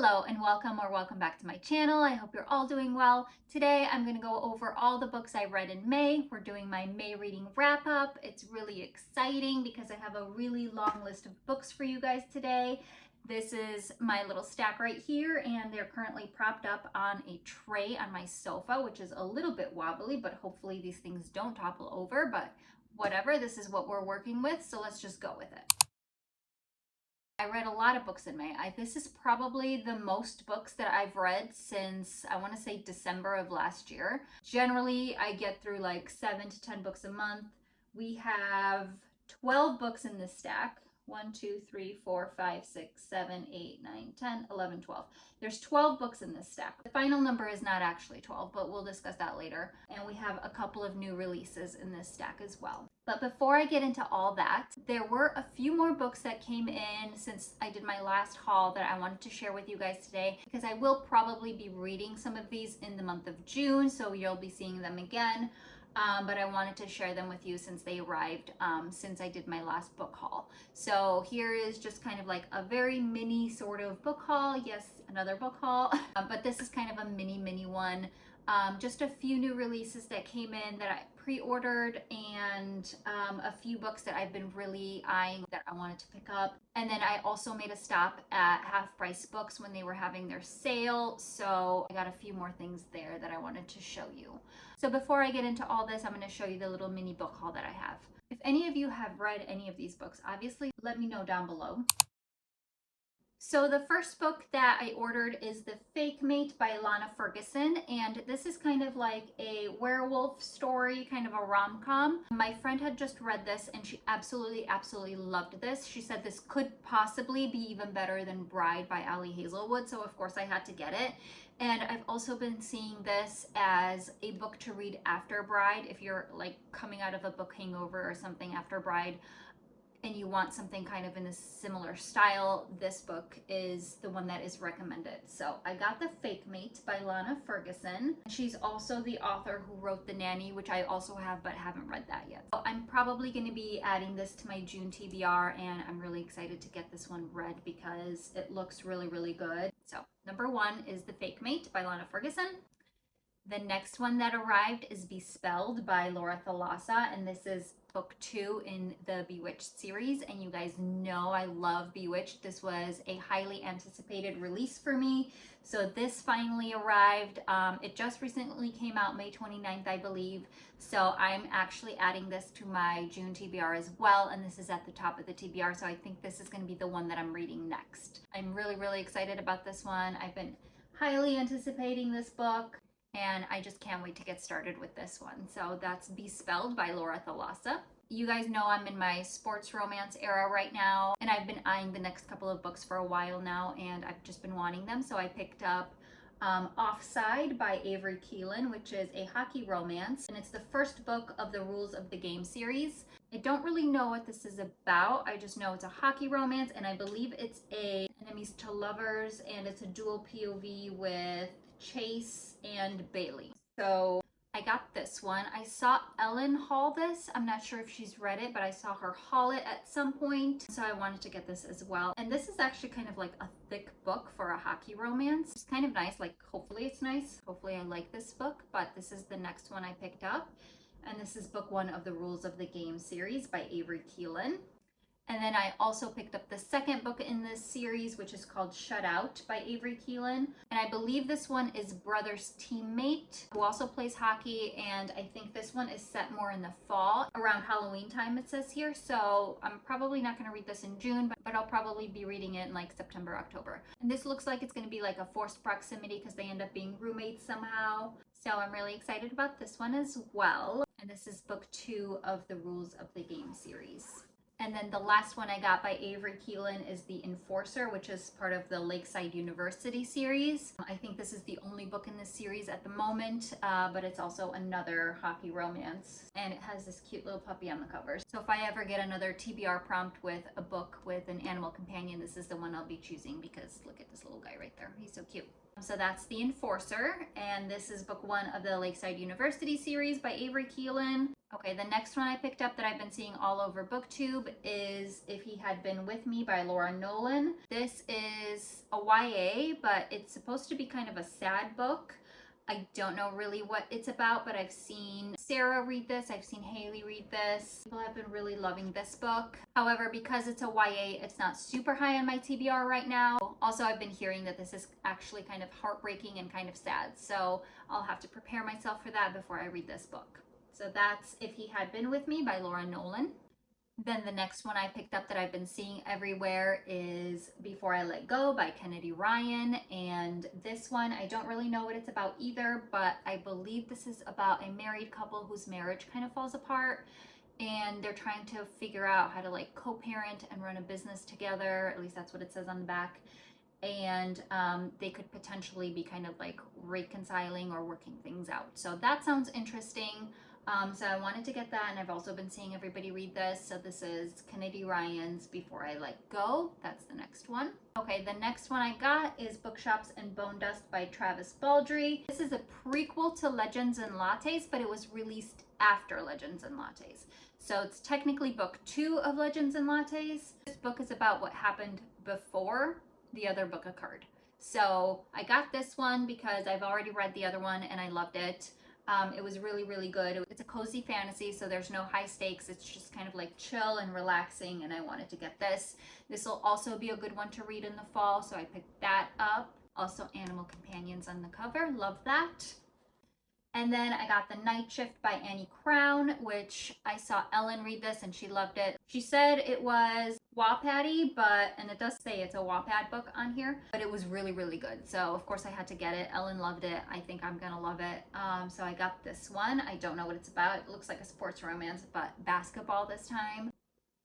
Hello and welcome or welcome back to my channel. I hope you're all doing well. Today I'm going to go over all the books I read in May. We're doing my May reading wrap up. It's really exciting because I have a really long list of books for you guys today. This is my little stack right here, and they're currently propped up on a tray on my sofa, which is a little bit wobbly, but hopefully these things don't topple over, but whatever, this is what we're working with, so let's just go with it. I read a lot of books in May. This is probably the most books that I've read since, I want to say, December of last year. Generally, I get through like 7 to 10 books a month. We have 12 books in this stack. 1, 2, 3, 4, 5, 6, 7, 8, 9, 10, 11, 12. There's 12 books in this stack. The final number is not actually 12, but we'll discuss that later. And we have a couple of new releases in this stack as well. But before I get into all that, there were a few more books that came in since I did my last haul that I wanted to share with you guys today, because I will probably be reading some of these in the month of June, so you'll be seeing them again. But I wanted to share them with you since they arrived since I did my last book haul. So here is just kind of like a very mini sort of book haul. Yes, another book haul, but this is kind of a mini one. Just a few new releases that came in that I pre-ordered, and a few books that I've been really eyeing that I wanted to pick up. And then I also made a stop at Half Price Books when they were having their sale, so I got a few more things there that I wanted to show you. So before I get into all this, I'm going to show you the little mini book haul that I have. If any of you have read any of these books, obviously let me know down below. So the first book that I ordered is The Fake Mate by Lana Ferguson, and this is kind of like a werewolf story, kind of a rom-com. My friend had just read this and she absolutely loved this. She said this could possibly be even better than Bride by Ali Hazelwood, so of course I had to get it. And I've also been seeing this as a book to read after Bride. If you're like coming out of a book hangover or something after Bride, and you want something kind of in a similar style, this book is the one that is recommended. So I got The Fake Mate by Lana Ferguson. She's also the author who wrote The Nanny, which I also have but haven't read that yet. So I'm probably going to be adding this to my June TBR, and I'm really excited to get this one read because it looks really good. So number 1 is The Fake Mate by Lana Ferguson. The next one that arrived is Bespelled by Laura Thalassa, and this is book 2 in the Bewitched series, and you guys know I love Bewitched. This was a highly anticipated release for me, so this finally arrived. It just recently came out May 29th, I believe, so I'm actually adding this to my June TBR as well, and this is at the top of the TBR, so I think this is going to be the one that I'm reading next. I'm really excited about this one. I've been highly anticipating this book, and I just can't wait to get started with this one. So that's Bespelled by Laura Thalassa. You guys know I'm in my sports romance era right now, and I've been eyeing the next couple of books for a while now, and I've just been wanting them. So I picked up Offside by Avery Keelan, which is a hockey romance, and it's the first book of the Rules of the Game series. I don't really know what this is about. I just know it's a hockey romance, and I believe it's a enemies to lovers, and it's a dual POV with Chase and Bailey. So I got this one. I saw Ellen haul this. I'm not sure if she's read it, but I saw her haul it at some point, so I wanted to get this as well. And this is actually kind of like a thick book for a hockey romance. It's kind of nice, like hopefully it's nice. Hopefully I like this book, but this is the next one I picked up. And this is book 1 of the Rules of the Game series by Avery Keelan. And then I also picked up the second book in this series, which is called Shut Out by Avery Keelan. And I believe this one is Brother's teammate, who also plays hockey. And I think this one is set more in the fall, around Halloween time, it says here. So I'm probably not going to read this in June, but I'll probably be reading it in like September, October. And this looks like it's going to be like a forced proximity because they end up being roommates somehow. So I'm really excited about this one as well. And this is book 2 of the Rules of the Game series. And then the last one I got by Avery Keelan is The Enforcer, which is part of the Lakeside University series. I think this is the only book in this series at the moment, but it's also another hockey romance. And it has this cute little puppy on the cover. So if I ever get another TBR prompt with a book with an animal companion, this is the one I'll be choosing because look at this little guy right there. He's so cute. So that's The Enforcer, and this is book 1 of the Lakeside University series by Avery Keelan. Okay, the next one I picked up that I've been seeing all over BookTube is If He Had Been With Me by Laura Nolan. This is a YA, but it's supposed to be kind of a sad book. I don't know really what it's about, but I've seen Sarah read this. I've seen Haley read this. People have been really loving this book. However, because it's a YA, it's not super high on my TBR right now. Also, I've been hearing that this is actually kind of heartbreaking and kind of sad. So I'll have to prepare myself for that before I read this book. So that's If He Had Been With Me by Laura Nolan. Then the next one I picked up that I've been seeing everywhere is Before I Let Go by Kennedy Ryan. And this one, I don't really know what it's about either, but I believe this is about a married couple whose marriage kind of falls apart. And they're trying to figure out how to like co-parent and run a business together. At least that's what it says on the back. And they could potentially be kind of like reconciling or working things out. So that sounds interesting. So I wanted to get that, and I've also been seeing everybody read this. So this is Kennedy Ryan's Before I Let Go. That's the next one. Okay, the next one I got is Bookshops and Bone Dust by Travis Baldree. This is a prequel to Legends and Lattes, but it was released after Legends and Lattes. So it's technically book 2 of Legends and Lattes. This book is about what happened before the other book occurred. So I got this one because I've already read the other one and I loved it. It was really, really good. It's a cozy fantasy, so there's no high stakes. It's just kind of like chill and relaxing, and I wanted to get this. This will also be a good one to read in the fall, so I picked that up. Also, Animal Companions on the cover. Love that. And then I got The Night Shift by Annie Crown, which I saw Ellen read this and she loved it. She said it was Wattpad-y, and it does say it's a Wattpad book on here, but it was really, really good. So of course I had to get it. Ellen loved it. I think I'm gonna love it. So I got this one. I don't know what it's about. It looks like a sports romance, but basketball this time.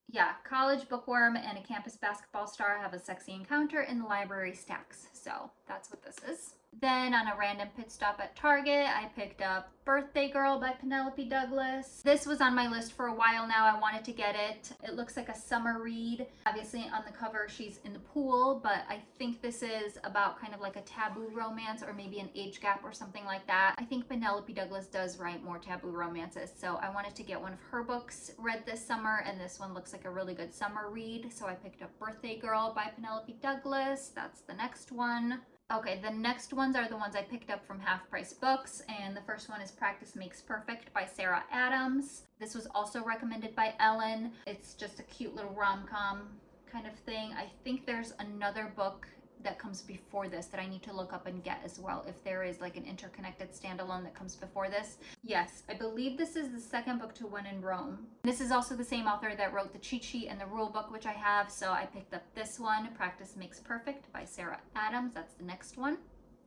Yeah, college bookworm and a campus basketball star have a sexy encounter in the library stacks. So that's what this is. Then on a random pit stop at Target, I picked up Birthday Girl by Penelope Douglas. This was on my list for a while now. I wanted to get it. It looks like a summer read. Obviously on the cover she's in the pool, but I think this is about kind of like a taboo romance or maybe an age gap or something like that. I think Penelope Douglas does write more taboo romances, so I wanted to get one of her books read this summer, and this one looks like a really good summer read. So I picked up Birthday Girl by Penelope Douglas. That's the next one. Okay, the next ones are the ones I picked up from Half Price Books, and the first one is Practice Makes Perfect by Sarah Adams. This was also recommended by Ellen. It's just a cute little rom-com kind of thing. I think there's another book that comes before this that I need to look up and get as well, if there is like an interconnected standalone that comes before this. Yes, I believe this is the second book to When in Rome. This is also the same author that wrote the cheat sheet and the rule book, which I have, so I picked up this one, Practice Makes Perfect by Sarah Adams. That's the next one.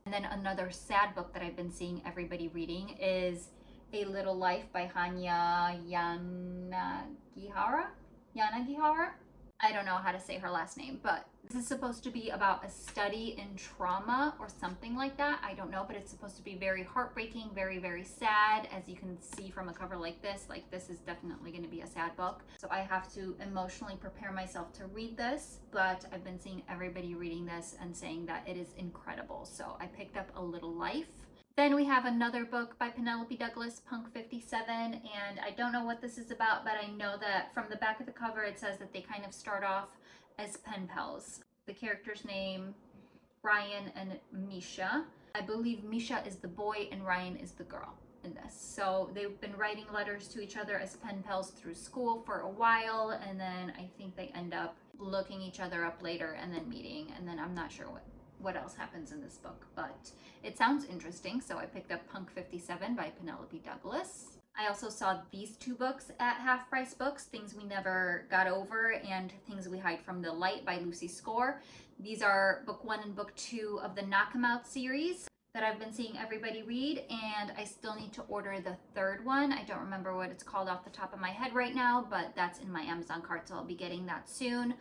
And then another sad book that I've been seeing everybody reading is A Little Life by Hanya Yanagihara? I don't know how to say her last name, but this is supposed to be about a study in trauma or something like that. I don't know, but it's supposed to be very heartbreaking, very, very sad. As you can see from a cover like this is definitely going to be a sad book. So I have to emotionally prepare myself to read this, but I've been seeing everybody reading this and saying that it is incredible. So I picked up A Little Life. Then we have another book by Penelope Douglas, Punk 57, and I don't know what this is about, but I know that from the back of the cover it says that they kind of start off as pen pals. The character's name, Ryan and Misha. I believe Misha is the boy and Ryan is the girl in this. So they've been writing letters to each other as pen pals through school for a while, and then I think they end up looking each other up later and then meeting, and then I'm not sure what else happens in this book, but it sounds interesting. So I picked up Punk 57 by Penelope Douglas. I also saw these two books at Half Price Books, Things We Never Got Over and Things We Hide from the Light by Lucy Score. These are book 1 and book 2 of the Knock 'Em Out series that I've been seeing everybody read, and I still need to order the third one. I don't remember what it's called off the top of my head right now, but that's in my Amazon cart, so I'll be getting that soon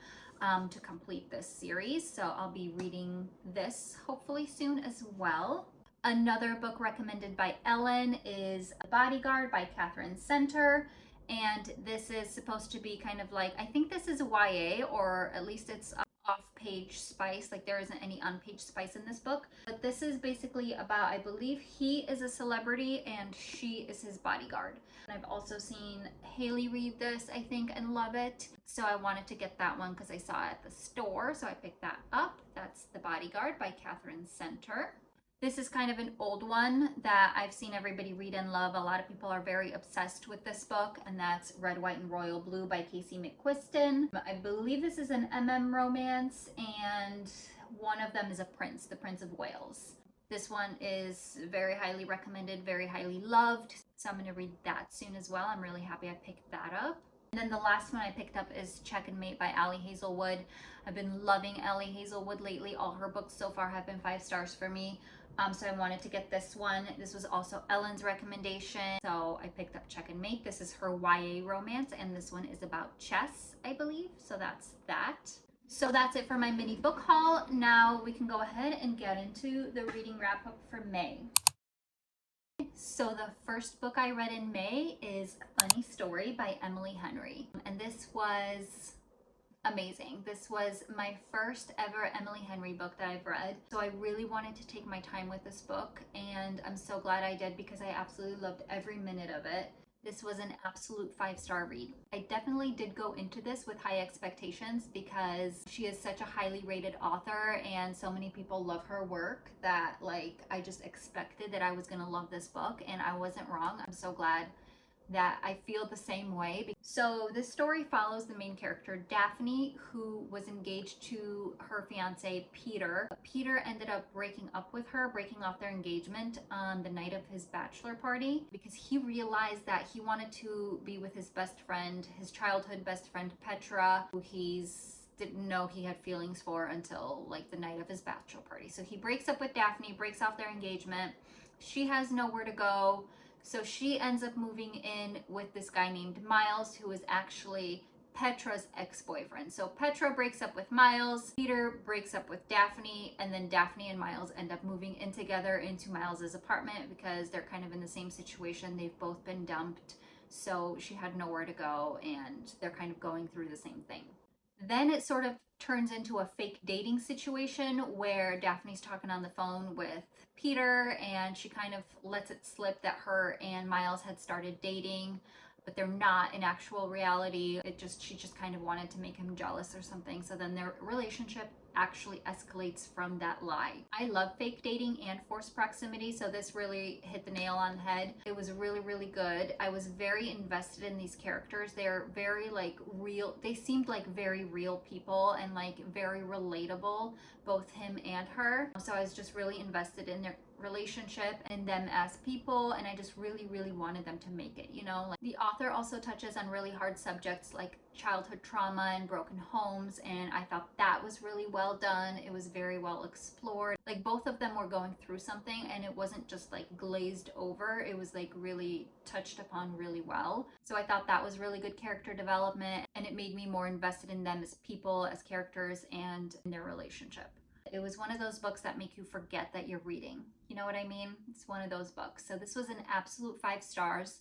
to complete this series. So I'll be reading this hopefully soon as well. Another book recommended by Ellen is The Bodyguard by Catherine Center, and this is supposed to be kind of like, I think this is a YA, or at least it's off-page spice, like there isn't any on-page spice in this book. But this is basically about, I believe he is a celebrity and she is his bodyguard. And I've also seen Haley read this, I think, and love it. So I wanted to get that one because I saw it at the store. So I picked that up. That's The Bodyguard by Catherine Center. This is kind of an old one that I've seen everybody read and love. A lot of people are very obsessed with this book, and that's Red, White, and Royal Blue by Casey McQuiston. I believe this is an romance, and one of them is a prince, the Prince of Wales. This one is very highly recommended, very highly loved, so I'm going to read that soon as well. I'm really happy I picked that up. And then the last one I picked up is Check and Mate by Ali Hazelwood. I've been loving Ali Hazelwood lately. All her books so far have been 5 stars for me. So I wanted to get this one. This was also Ellen's recommendation. So I picked up Check and Mate. This is her YA romance, and this one is about chess, I believe. So that's that. So that's it for my mini book haul. Now we can go ahead and get into the reading wrap up for May. So the first book I read in May is Funny Story by Emily Henry. And this was amazing. This was my first ever Emily Henry book that I've read. So I really wanted to take my time with this book, and I'm so glad I did because I absolutely loved every minute of it. This was an absolute 5-star read. I definitely did go into this with high expectations because she is such a highly rated author and so many people love her work that I just expected that I was gonna love this book, and I wasn't wrong. I'm so glad that I feel the same way. So this story follows the main character Daphne, who was engaged to her fiance Peter. Peter ended up breaking up with her, breaking off their engagement on the night of his bachelor party because he realized that he wanted to be with his best friend, his childhood best friend Petra, who didn't know he had feelings for until the night of his bachelor party. So he breaks up with Daphne, breaks off their engagement. She has nowhere to go. So she ends up moving in with this guy named Miles, who is actually Petra's ex-boyfriend. So Petra breaks up with Miles, Peter breaks up with Daphne, and then Daphne and Miles end up moving in together into Miles's apartment because they're kind of in the same situation. They've both been dumped, so she had nowhere to go, and they're kind of going through the same thing. Then it sort of turns into a fake dating situation where Daphne's talking on the phone with Peter, and she kind of lets it slip that her and Miles had started dating, but they're not in actual reality. She just kind of wanted to make him jealous or something. So then their relationship actually escalates from that lie. I love fake dating and forced proximity, so this really hit the nail on the head. It was really, really good. I was very invested in these characters. They're very real. They seemed like very real people and very relatable, both him and her. So I was just really invested in their relationship and them as people, and I just really, really wanted them to make it, The author also touches on really hard subjects like childhood trauma and broken homes, and I thought that was really well done. It was very well explored. Both of them were going through something, and it wasn't just glazed over. It was really touched upon really well. So I thought that was really good character development, and it made me more invested in them as people, as characters, and in their relationship. It was one of those books that make you forget that you're reading. You know what I mean? It's one of those books. So this was an absolute 5 stars.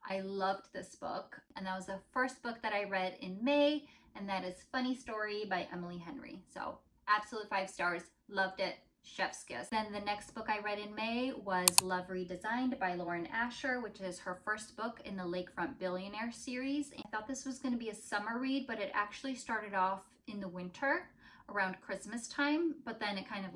I loved this book, and that was the first book that I read in May, and that is Funny Story by Emily Henry. So absolute 5 stars. Loved it. Chef's kiss. Then the next book I read in May was Love Redesigned by Lauren Asher, which is her first book in the Lakefront Billionaire series. I thought this was going to be a summer read, but it actually started off in the winter around Christmas time, but then it kind of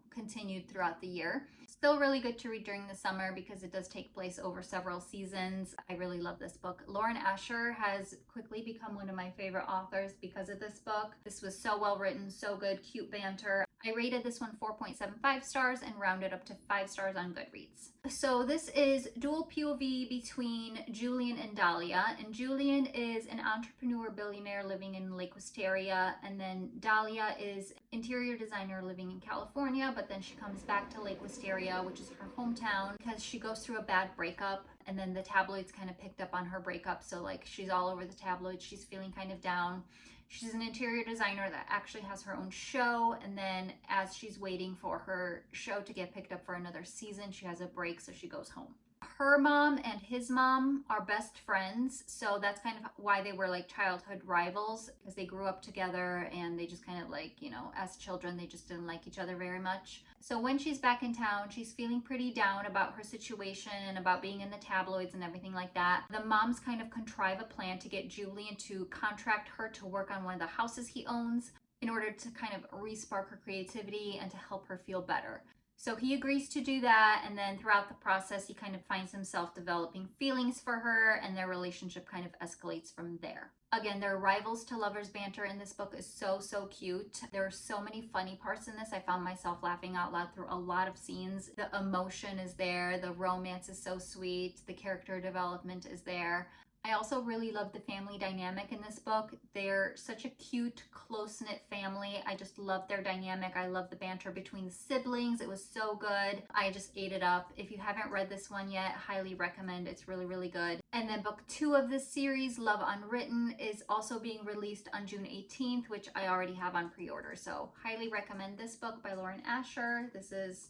continued throughout the year. Still really good to read during the summer because it does take place over several seasons. I really love this book. Lauren Asher has quickly become one of my favorite authors because of this book. This was so well written, so good, cute banter. I rated this one 4.75 stars and rounded up to 5 stars on Goodreads. So this is dual POV between Julian and Dahlia. And Julian is an entrepreneur billionaire living in Lake Wisteria. And then Dahlia is interior designer living in California, but then she comes back to Lake Wisteria, which is her hometown, because she goes through a bad breakup. And then the tabloids kind of picked up on her breakup. So she's all over the tabloids. She's feeling kind of down. She's an interior designer that actually has her own show, and then as she's waiting for her show to get picked up for another season, she has a break, so she goes home. her mom and his mom are best friends, so that's kind of why they were like childhood rivals, because they grew up together and they just kind of like, you know, as children they just didn't like each other very much. So when she's back in town, she's feeling pretty down about her situation and about being in the tabloids and everything like that. The moms kind of contrive a plan to get Julian to contract her to work on one of the houses he owns in order to kind of re-spark her creativity and to help her feel better. So he agrees to do that, and then throughout the process, he kind of finds himself developing feelings for her, and their relationship kind of escalates from there. Again, their rivals to lovers banter in this book is so, so cute. There are so many funny parts in this. I found myself laughing out loud through a lot of scenes. The emotion is there, the romance is so sweet, the character development is there. I also really love the family dynamic in this book. They're such a cute, close-knit family. I just love their dynamic. I love the banter between the siblings. It was so good. I just ate it up. If you haven't read this one yet, highly recommend. It's really, really good. And then book 2 of this series, Love Unwritten, is also being released on June 18th, which I already have on pre-order. So highly recommend this book by Lauren Asher. This is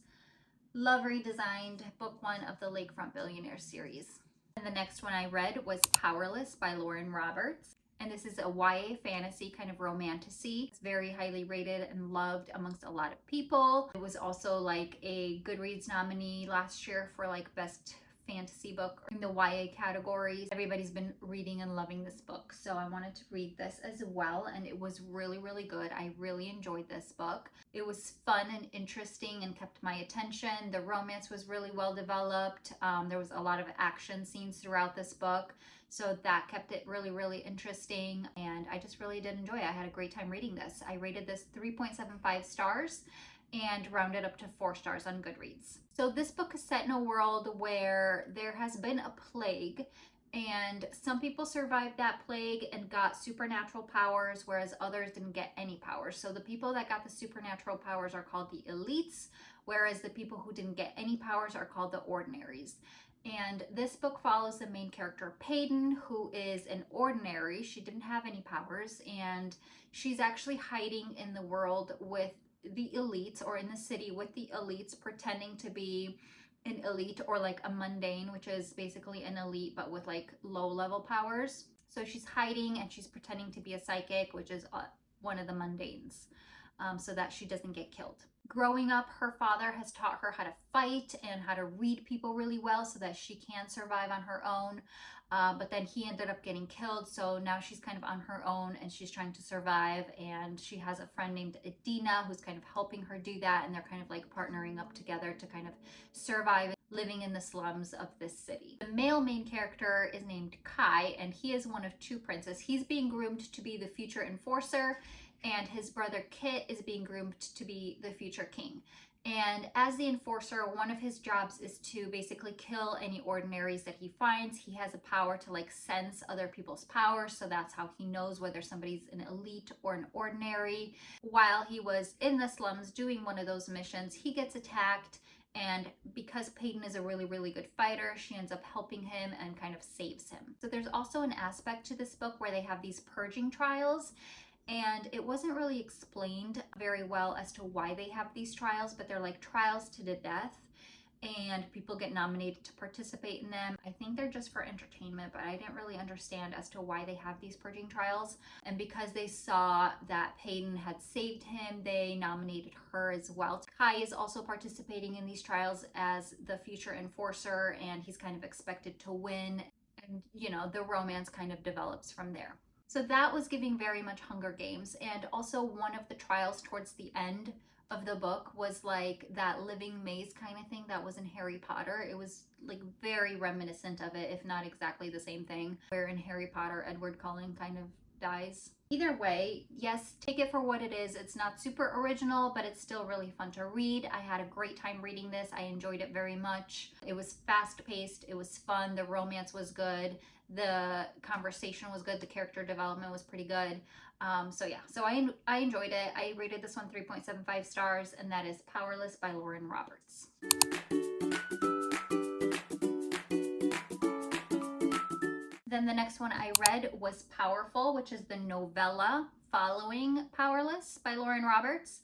Love Redesigned, book 1 of the Lakefront Billionaires series. And the next one I read was Powerless by Lauren Roberts. And this is a YA fantasy kind of romantasy. It's very highly rated and loved amongst a lot of people. It was also like a Goodreads nominee last year for like best fantasy book in the YA categories. Everybody's been reading and loving this book, so I wanted to read this as well, and it was really, really good. I really enjoyed this book. It was fun and interesting and kept my attention. The romance was really well developed. There was a lot of action scenes throughout this book, so that kept it really, really interesting, and I just really did enjoy it. I had a great time reading this. I rated this 3.75 stars and rounded up to 4 stars on Goodreads. So this book is set in a world where there has been a plague, and some people survived that plague and got supernatural powers, whereas others didn't get any powers. So the people that got the supernatural powers are called the elites, whereas the people who didn't get any powers are called the ordinaries. And this book follows the main character, Peyton, who is an ordinary. She didn't have any powers, and she's actually hiding in the world with the elites, or in the city with the elites, pretending to be an elite or like a mundane, which is basically an elite but with like low level powers. So she's hiding and she's pretending to be a psychic, which is one of the mundanes, so that she doesn't get killed. Growing up, her father has taught her how to fight and how to read people really well so that she can survive on her own. But then he ended up getting killed, so now she's kind of on her own and she's trying to survive, and she has a friend named Adina who's kind of helping her do that, and they're kind of like partnering up together to kind of survive living in the slums of this city. The male main character is named Kai, and he is one of 2 princes. He's being groomed to be the future enforcer, and his brother Kit is being groomed to be the future king. And as the enforcer, one of his jobs is to basically kill any ordinaries that he finds. He has a power to like sense other people's powers, so that's how he knows whether somebody's an elite or an ordinary. While he was in the slums doing one of those missions, he gets attacked, and because Peyton is a really, really good fighter, she ends up helping him and kind of saves him. So there's also an aspect to this book where they have these purging trials, and it wasn't really explained very well as to why they have these trials, but they're like trials to the death, and people get nominated to participate in them. I think they're just for entertainment, but I didn't really understand as to why they have these purging trials. And because they saw that Peyton had saved him, they nominated her as well. Kai is also participating in these trials as the future enforcer, and he's kind of expected to win, and you know, the romance kind of develops from there. So that was giving very much Hunger Games. And also one of the trials towards the end of the book was like that living maze kind of thing that was in Harry Potter. It was like very reminiscent of it, if not exactly the same thing, where in Harry Potter, Edward Cullen kind of dies. Either way, yes, take it for what it is. It's not super original, but it's still really fun to read. I had a great time reading this. I enjoyed it very much. It was fast-paced. It was fun. The romance was good. The conversation was good. The character development was pretty good. So yeah, so I enjoyed it. I rated this one 3.75 stars, and that is Powerless by Lauren Roberts. Then the next one I read was Powerful, which is the novella following Powerless by Lauren Roberts.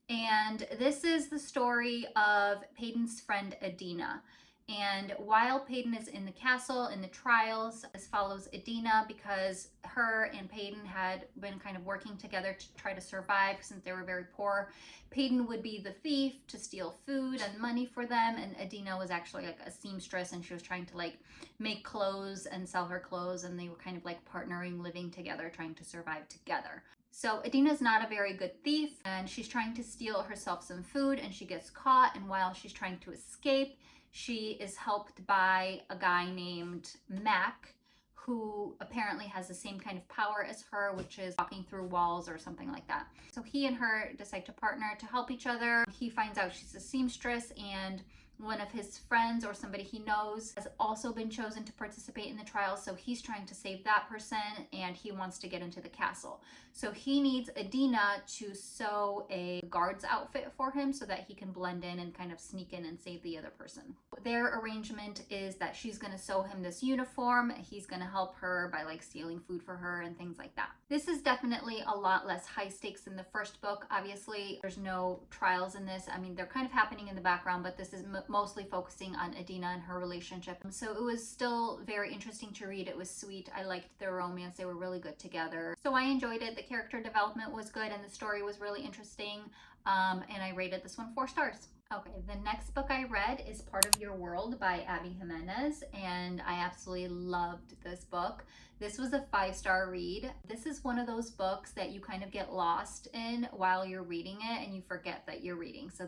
And this is the story of Peyton's friend Adina. And while Peyton is in the castle, in the trials, this follows Adina because her and Peyton had been kind of working together to try to survive since they were very poor. Peyton would be the thief to steal food and money for them, and Adina was actually like a seamstress, and she was trying to like make clothes and sell her clothes, and they were kind of like partnering, living together, trying to survive together. So Adina's not a very good thief, and she's trying to steal herself some food, and she gets caught, and while she's trying to escape, she is helped by a guy named Mac, who apparently has the same kind of power as her, which is walking through walls or something like that. So he and her decide to partner to help each other. He finds out she's a seamstress, and one of his friends or somebody he knows has also been chosen to participate in the trial, so he's trying to save that person, and he wants to get into the castle. So he needs Adina to sew a guard's outfit for him so that he can blend in and kind of sneak in and save the other person. Their arrangement is that she's going to sew him this uniform. He's going to help her by like stealing food for her and things like that. This is definitely a lot less high stakes than the first book. Obviously, there's no trials in this. I mean, they're kind of happening in the background, but this is mostly focusing on Adina and her relationship. So it was still very interesting to read. It was sweet. I liked their romance. They were really good together. So I enjoyed it. The character development was good and the story was really interesting. And I rated this one 4 stars. Okay, the next book I read is Part of Your World by Abby Jimenez, and I absolutely loved this book. This was a 5-star read. This is one of those books that you kind of get lost in while you're reading it and you forget that you're reading. So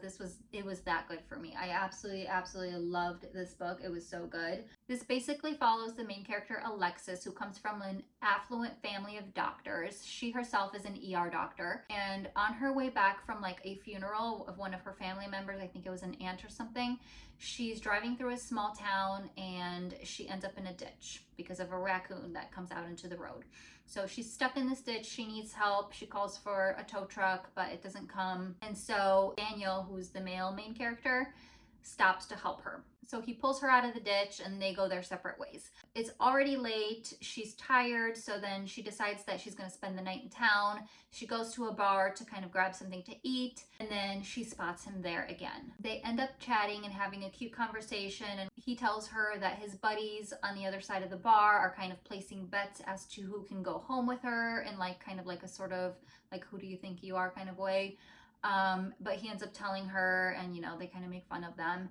it was that good for me. I absolutely loved this book. It was so good. This basically follows the main character, Alexis, who comes from an affluent family of doctors. She herself is an ER doctor, and on her way back from like a funeral of one of her family members, I think it was an aunt or something, she's driving through a small town and she ends up in a ditch because of a raccoon that comes out into the road. So she's stuck in this ditch. She needs help. She calls for a tow truck, but it doesn't come. And so Daniel, who's the male main character, stops to help her. So he pulls her out of the ditch and they go their separate ways. It's already late. She's tired. So then she decides that she's going to spend the night in town. She goes to a bar to kind of grab something to eat. And then she spots him there again. They end up chatting and having a cute conversation. And he tells her that his buddies on the other side of the bar are kind of placing bets as to who can go home with her in like kind of like a sort of like, who do you think you are kind of way. But he ends up telling her, and you know, they kind of make fun of them.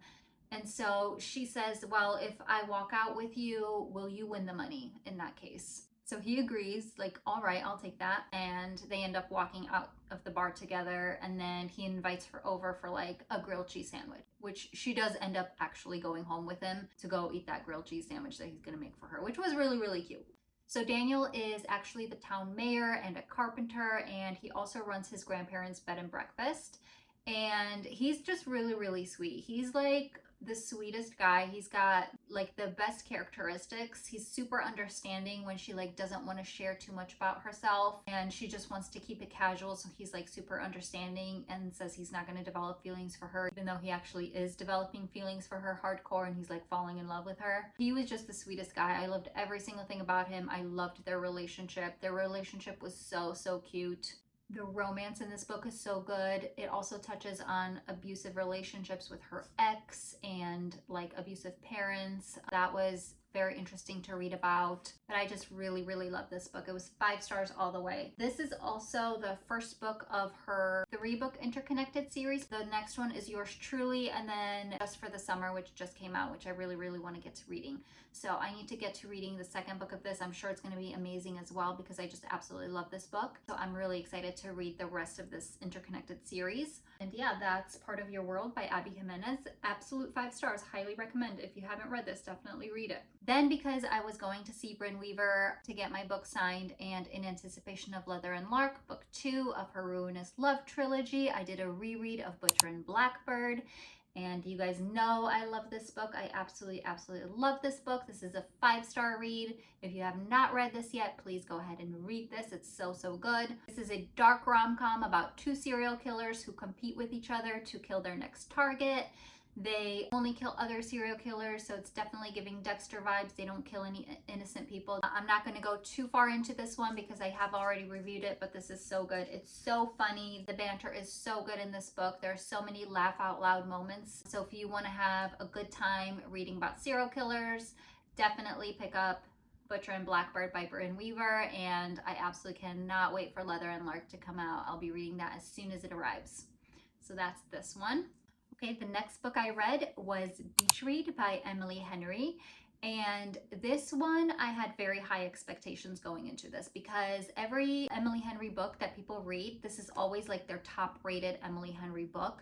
And so she says, well, if I walk out with you, will you win the money in that case? So he agrees, like, all right, I'll take that. And they end up walking out of the bar together. And then he invites her over for like a grilled cheese sandwich, which she does end up actually going home with him to go eat that grilled cheese sandwich that he's going to make for her, which was really cute. So Daniel is actually the town mayor and a carpenter, and he also runs his grandparents' bed and breakfast. And he's just really sweet. He's like the sweetest guy. He's got like the best characteristics. He's super understanding when she like doesn't want to share too much about herself and she just wants to keep it casual. So he's like super understanding and says he's not going to develop feelings for her, even though he actually is developing feelings for her hardcore and he's like falling in love with her. He was just the sweetest guy. I loved every single thing about him. I loved their relationship. Their relationship was so cute. The romance in this book is so good. It also touches on abusive relationships with her ex and like abusive parents. That was very interesting to read about, but I just really love this book. It was 5 stars all the way. This is also the first book of her 3-book interconnected series. The next one is Yours Truly, and then Just for the Summer, which just came out, which I really want to get to reading. So I need to get to reading the 2nd book of this. I'm sure it's going to be amazing as well because I just absolutely love this book. So I'm really excited to read the rest of this interconnected series. And yeah, that's Part of Your World by Abby Jimenez. Absolute 5 stars. Highly recommend. If you haven't read this, definitely read it. Then, because I was going to see Brynne Weaver to get my book signed, and in anticipation of Leather and Lark, book 2 of her Ruinous Love trilogy, I did a reread of Butcher and Blackbird. And you guys know I love this book. I absolutely love this book. This is a 5-star read. If you have not read this yet, please go ahead and read this. It's so good. This is a dark rom-com about 2 serial killers who compete with each other to kill their next target. They only kill other serial killers, so it's definitely giving Dexter vibes. They don't kill any innocent people. I'm not going to go too far into this one because I have already reviewed it, but this is so good. It's so funny. The banter is so good in this book. There are so many laugh out loud moments. So if you want to have a good time reading about serial killers, definitely pick up Butcher and Blackbird by Brynne Weaver, and I absolutely cannot wait for Leather and Lark to come out. I'll be reading that as soon as it arrives. So that's this one. Okay, the next book I read was Beach Read by Emily Henry. And this one, I had very high expectations going into this because every Emily Henry book that people read, this is always like their top rated Emily Henry book.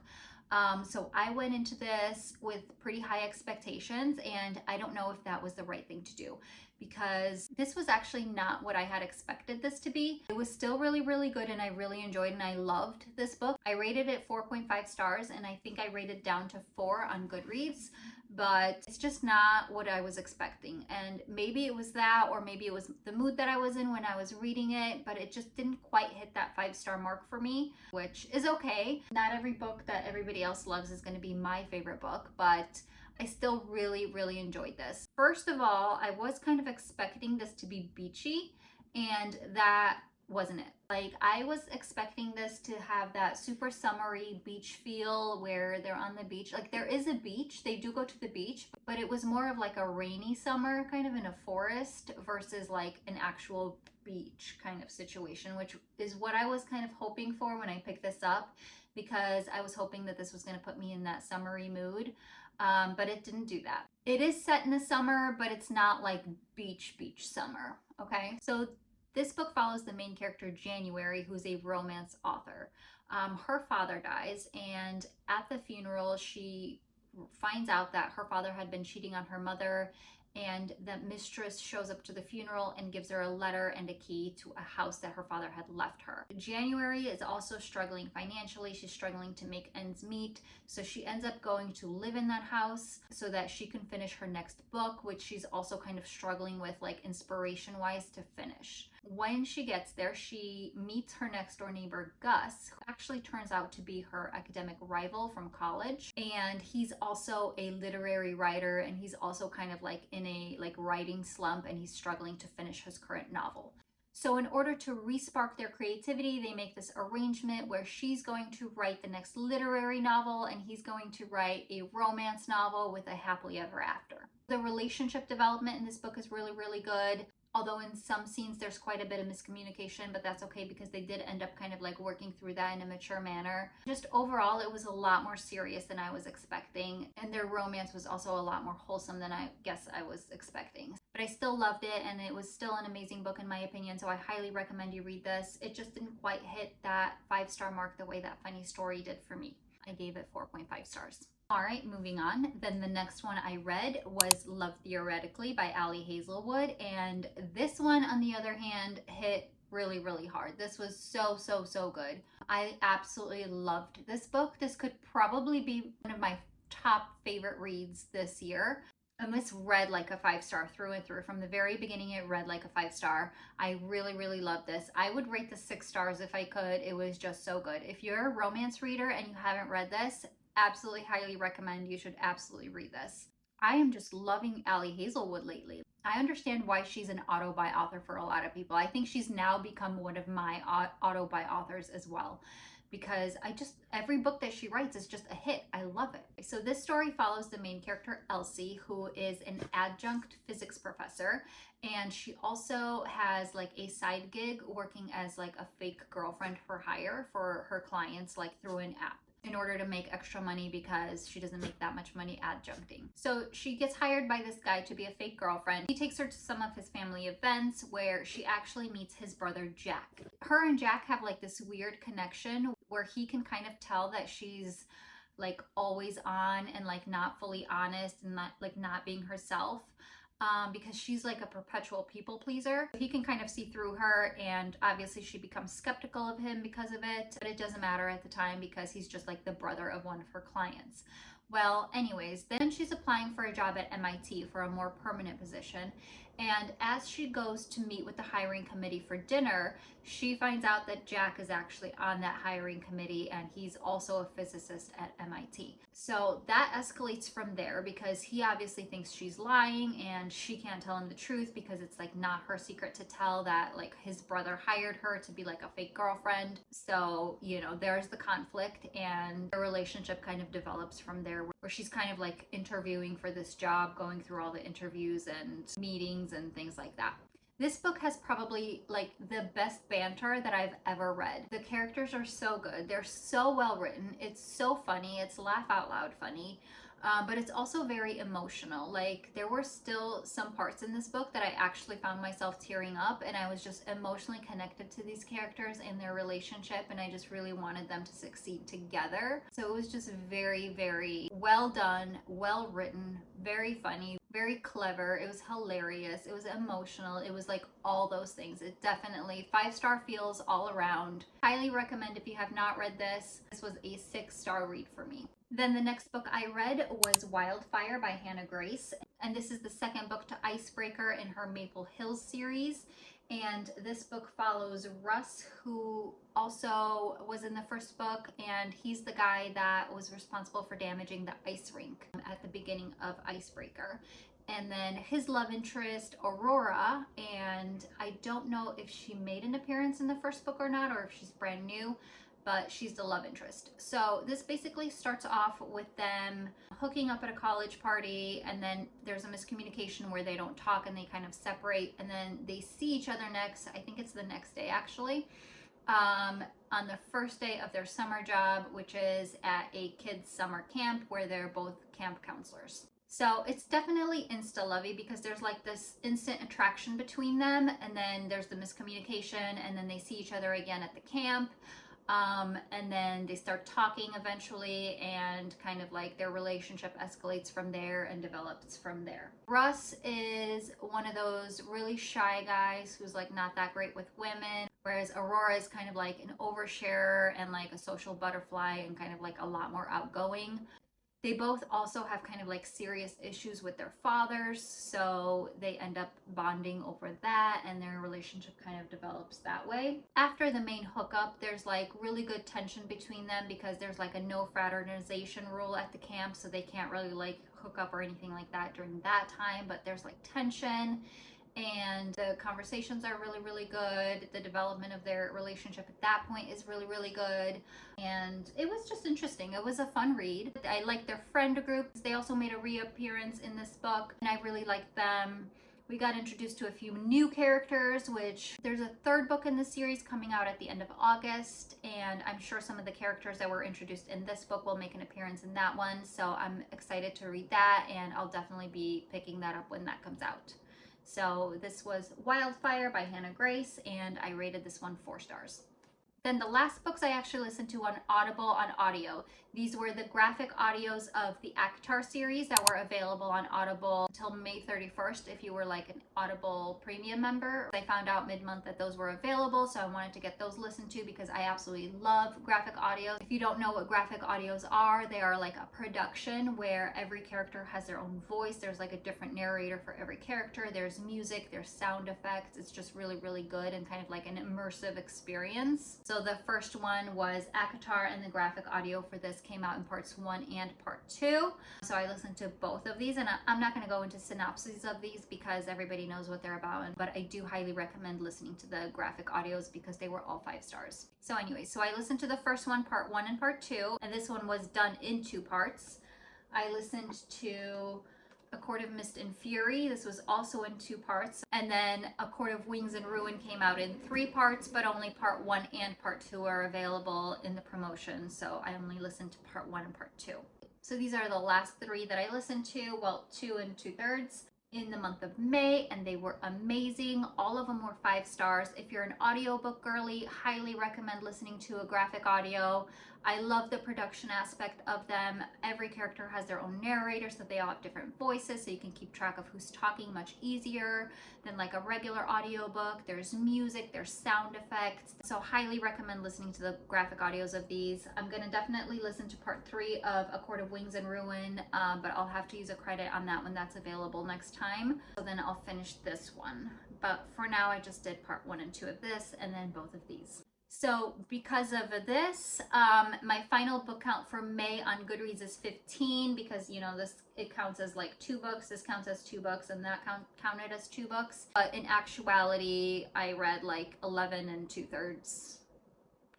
So I went into this with pretty high expectations, and I don't know if that was the right thing to do because this was actually not what I had expected this to be. It was still really, really good, and I really enjoyed and I loved this book. I rated it 4.5 stars, and I think I rated down to 4 on Goodreads, but it's just not what I was expecting. And maybe it was that, or maybe it was the mood that I was in when I was reading it, but it just didn't quite hit that 5-star mark for me, which is okay. Not every book that everybody else loves is going to be my favorite book, but I still really, really enjoyed this. First of all, I was kind of expecting this to be beachy, and that wasn't it. Like, I was expecting this to have that super summery beach feel where they're on the beach. Like, there is a beach, they do go to the beach, but it was more of like a rainy summer, kind of in a forest, versus like an actual beach kind of situation, which is what I was kind of hoping for when I picked this up, because I was hoping that this was going to put me in that summery mood. But it didn't do that. It is set in the summer, but it's not like beach summer, okay? So this book follows the main character, January, who's a romance author. Her father dies, and at the funeral, she finds out that her father had been cheating on her mother, and the mistress shows up to the funeral and gives her a letter and a key to a house that her father had left her. January is also struggling financially. She's struggling to make ends meet, so she ends up going to live in that house so that she can finish her next book, which she's also kind of struggling with, like, inspiration-wise to finish. When she gets there, she meets her next door neighbor, Gus, who actually turns out to be her academic rival from college. And he's also a literary writer, and he's also kind of like in a writing slump, and he's struggling to finish his current novel. So in order to re-spark their creativity, they make this arrangement where she's going to write the next literary novel and he's going to write a romance novel with a happily ever after. The relationship development in this book is really, really good. Although in some scenes there's quite a bit of miscommunication, but that's okay because they did end up kind of like working through that in a mature manner. Just overall, it was a lot more serious than I was expecting, and their romance was also a lot more wholesome than I guess I was expecting. But I still loved it, and it was still an amazing book in my opinion, so I highly recommend you read this. It just didn't quite hit that 5-star mark the way that Funny Story did for me. I gave it 4.5 stars. All right, moving on. Then the next one I read was Love Theoretically by Ali Hazelwood. And this one, on the other hand, hit really, really hard. This was so good. I absolutely loved this book. This could probably be one of my top favorite reads this year. And this read like a 5-star through and through. From the very beginning, it read like a 5-star. I really, really loved this. I would rate this 6 stars if I could. It was just so good. If you're a romance reader and you haven't read this, absolutely highly recommend. You should absolutely read this. I am just loving Ali Hazelwood lately. I understand why she's an auto-buy author for a lot of people. I think she's now become one of my auto-buy authors as well, because every book that she writes is just a hit. I love it. So this story follows the main character, Elsie, who is an adjunct physics professor, and she also has like a side gig working as like a fake girlfriend for hire for her clients, like through an app, in order to make extra money because she doesn't make that much money adjuncting. So she gets hired by this guy to be a fake girlfriend. He takes her to some of his family events where she actually meets his brother, Jack. Her and Jack have like this weird connection where he can kind of tell that she's like always on and like not fully honest and not being herself. Because she's like a perpetual people pleaser. He can kind of see through her, and obviously she becomes skeptical of him because of it, but it doesn't matter at the time because he's just like the brother of one of her clients. Well, anyways, then she's applying for a job at MIT for a more permanent position, And as she goes to meet with the hiring committee for dinner, she finds out that Jack is actually on that hiring committee and he's also a physicist at MIT. So that escalates from there because he obviously thinks she's lying and she can't tell him the truth because it's like not her secret to tell that like his brother hired her to be like a fake girlfriend. So, you know, there's the conflict and the relationship kind of develops from there where she's kind of like interviewing for this job, going through all the interviews and meetings and things like that. This book has probably like the best banter that I've ever read. The characters are so good. They're so well written. It's so funny. It's laugh out loud funny. But it's also very emotional. Like there were still some parts in this book that I actually found myself tearing up and I was just emotionally connected to these characters and their relationship and I just really wanted them to succeed together. So it was just very, very well done, well written, very funny, very clever. It was hilarious. It was emotional. It was like all those things. It definitely 5-star feels all around. Highly recommend if you have not read this. This was a 6-star read for me. Then the next book I read was Wildfire by Hannah Grace. And this is the second book to Icebreaker in her Maple Hills series. And this book follows Russ, who also was in the first book, and he's the guy that was responsible for damaging the ice rink at the beginning of Icebreaker. And then his love interest, Aurora, and I don't know if she made an appearance in the first book or not, or if she's brand new, but she's the love interest. So this basically starts off with them hooking up at a college party, and then there's a miscommunication where they don't talk and they kind of separate, and then they see each other next, I think it's the next day actually, on the first day of their summer job, which is at a kids' summer camp where they're both camp counselors. So it's definitely insta-lovey because there's like this instant attraction between them, and then there's the miscommunication, and then they see each other again at the camp. And then they start talking eventually and kind of like their relationship escalates from there and develops from there. Russ is one of those really shy guys who's like not that great with women, whereas Aurora is kind of like an oversharer and like a social butterfly and kind of like a lot more outgoing. They both also have kind of like serious issues with their fathers, so they end up bonding over that and their relationship kind of develops that way. After the main hookup, there's like really good tension between them because there's like a no fraternization rule at the camp, so they can't really like hook up or anything like that during that time, but there's like tension. And the conversations are really, really good. The development of their relationship at that point is really, really good. And it was just interesting. It was a fun read. I like their friend group. They also made a reappearance in this book, and I really liked them. We got introduced to a few new characters, which there's a third book in the series coming out at the end of August, and I'm sure some of the characters that were introduced in this book will make an appearance in that one. So I'm excited to read that, and I'll definitely be picking that up when that comes out. So this was Wildfire by Hannah Grace, and I rated this one 4 stars. Then the last books I actually listened to on Audible on audio. These were the graphic audios of the ACOTAR series that were available on Audible until May 31st if you were like an Audible premium member. I found out mid-month that those were available, so I wanted to get those listened to because I absolutely love graphic audios. If you don't know what graphic audios are, they are like a production where every character has their own voice. There's like a different narrator for every character. There's music, there's sound effects. It's just really, really good and kind of like an immersive experience. So the first one was ACOTAR, and the graphic audio for this came out in parts 1 and part 2. So I listened to both of these, and I'm not going to go into synopses of these because everybody knows what they're about, but I do highly recommend listening to the graphic audios because they were all 5 stars. So anyway, so I listened to the first one, part 1 and part 2, and this one was done in 2 parts. I listened to A Court of Mist and Fury. This was also in 2 parts. And then A Court of Wings and Ruin came out in 3 parts, but only part 1 and part 2 are available in the promotion. So I only listened to part 1 and part 2. So these are the last 3 that I listened to, well, 2 and 2/3 in the month of May, and they were amazing. All of them were 5 stars. If you're an audiobook girly, highly recommend listening to a graphic audio. I love the production aspect of them. Every character has their own narrator, so they all have different voices, so you can keep track of who's talking much easier than like a regular audiobook. There's music, there's sound effects. So highly recommend listening to the graphic audios of these. I'm gonna definitely listen to part 3 of A Court of Wings and Ruin, but I'll have to use a credit on that when that's available next time. So then I'll finish this one. But for now, I just did part 1 and 2 of this, and then both of these. So because of this, my final book count for May on Goodreads is 15, because you know it counts as like 2 books, this counts as 2 books, and that counted as 2 books. But in actuality, I read like 11 and 2/3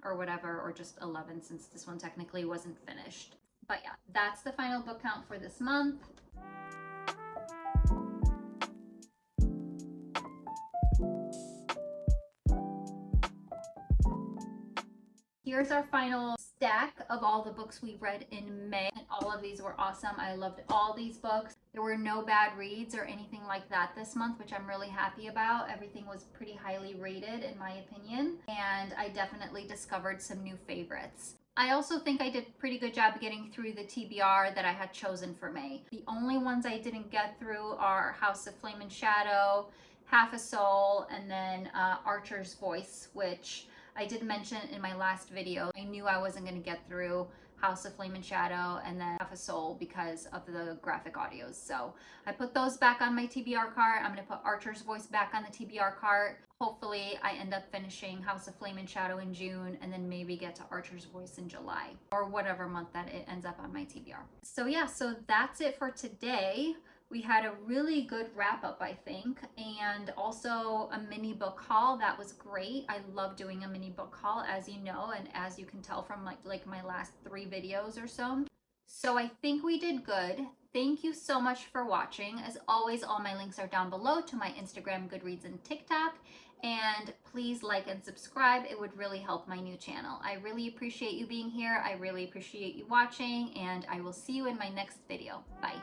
or whatever, or just 11 since this one technically wasn't finished. But yeah, that's the final book count for this month. Here's our final stack of all the books we read in May, and all of these were awesome. I loved all these books. There were no bad reads or anything like that this month, which I'm really happy about. Everything was pretty highly rated in my opinion, and I definitely discovered some new favorites. I also think I did a pretty good job getting through the TBR that I had chosen for May. The only ones I didn't get through are House of Flame and Shadow, Half a Soul, and then Archer's Voice, which I did mention in my last video. I knew I wasn't going to get through House of Flame and Shadow and then Half a Soul because of the graphic audios. So I put those back on my TBR cart. I'm going to put Archer's Voice back on the TBR cart. Hopefully I end up finishing House of Flame and Shadow in June, and then maybe get to Archer's Voice in July, or whatever month that it ends up on my TBR. So yeah, so that's it for today. We had a really good wrap up, I think, and also a mini book haul. That was great. I love doing a mini book haul, as you know, and as you can tell from like my last 3 videos or so. So I think we did good. Thank you so much for watching. As always, all my links are down below to my Instagram, Goodreads, and TikTok. And please like and subscribe. It would really help my new channel. I really appreciate you being here. I really appreciate you watching, and I will see you in my next video. Bye.